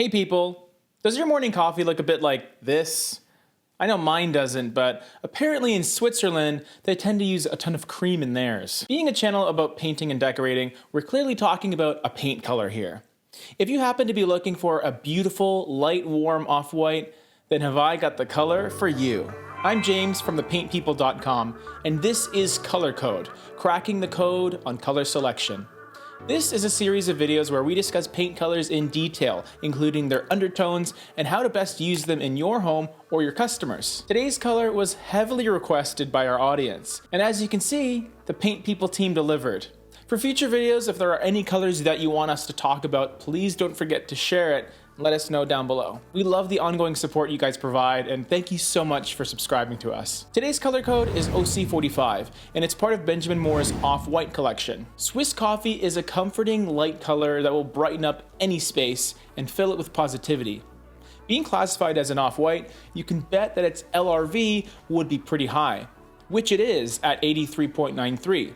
Hey people, does your morning coffee look a bit like this? I know mine doesn't, but apparently in Switzerland, they tend to use a ton of cream in theirs. Being a channel about painting and decorating, we're clearly talking about a paint color here. If you happen to be looking for a beautiful, light, warm off-white, then have I got the color for you. I'm James from thepaintpeople.com, and this is Color Code, cracking the code on color selection. This is a series of videos where we discuss paint colors in detail, including their undertones and how to best use them in your home or your customers. Today's color was heavily requested by our audience, and as you can see, the Paint People team delivered. For future videos, if there are any colors that you want us to talk about, please don't forget to share it and let us know down below. We love the ongoing support you guys provide, and thank you so much for subscribing to us. Today's color code is OC45, and it's part of Benjamin Moore's Off-White collection. Swiss coffee is a comforting light color that will brighten up any space and fill it with positivity. Being classified as an off-white, you can bet that its LRV would be pretty high, which it is at 83.93.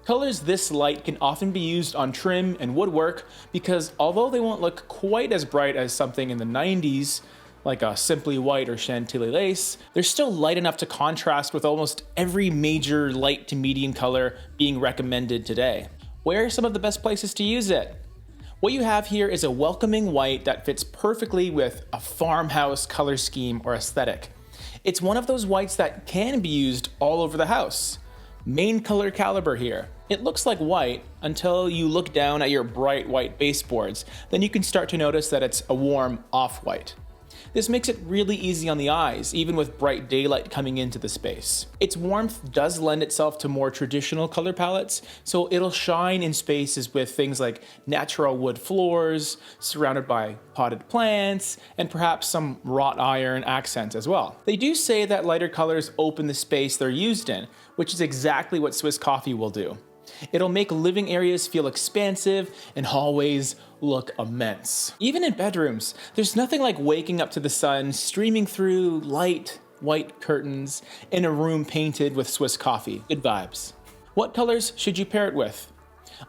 Colors this light can often be used on trim and woodwork because although they won't look quite as bright as something in the 90s, like a Simply White or Chantilly lace, they're still light enough to contrast with almost every major light to medium color being recommended today. Where are some of the best places to use it? What you have here is a welcoming white that fits perfectly with a farmhouse color scheme or aesthetic. It's one of those whites that can be used all over the house. Main color caliber here. It looks like white until you look down at your bright white baseboards. Then you can start to notice that it's a warm off-white. This makes it really easy on the eyes, even with bright daylight coming into the space. Its warmth does lend itself to more traditional color palettes, so it'll shine in spaces with things like natural wood floors, surrounded by potted plants, and perhaps some wrought iron accents as well. They do say that lighter colors open the space they're used in, which is exactly what Swiss coffee will do. It'll make living areas feel expansive and hallways look immense. Even in bedrooms, there's nothing like waking up to the sun streaming through light, white curtains in a room painted with Swiss coffee. Good vibes. What colors should you pair it with?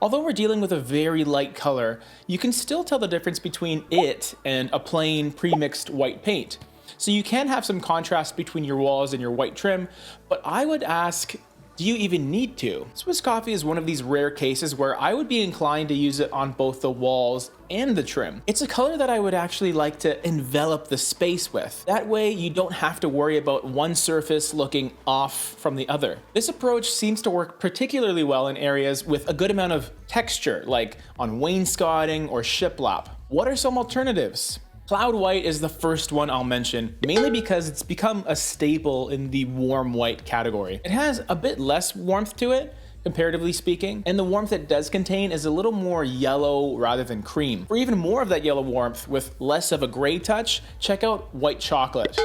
Although we're dealing with a very light color, you can still tell the difference between it and a plain pre-mixed white paint. So you can have some contrast between your walls and your white trim, but I would ask, do you even need to? Swiss coffee is one of these rare cases where I would be inclined to use it on both the walls and the trim. It's a color that I would actually like to envelop the space with. That way you don't have to worry about one surface looking off from the other. This approach seems to work particularly well in areas with a good amount of texture, like on wainscoting or shiplap. What are some alternatives? Cloud white is the first one I'll mention, mainly because it's become a staple in the warm white category. It has a bit less warmth to it, comparatively speaking, and the warmth it does contain is a little more yellow rather than cream. For even more of that yellow warmth with less of a gray touch, check out white chocolate.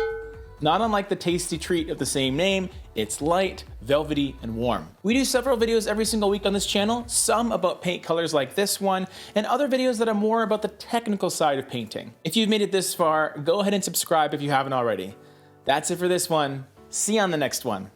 Not unlike the tasty treat of the same name, it's light, velvety, and warm. We do several videos every single week on this channel, some about paint colors like this one, and other videos that are more about the technical side of painting. If you've made it this far, go ahead and subscribe if you haven't already. That's it for this one. See you on the next one.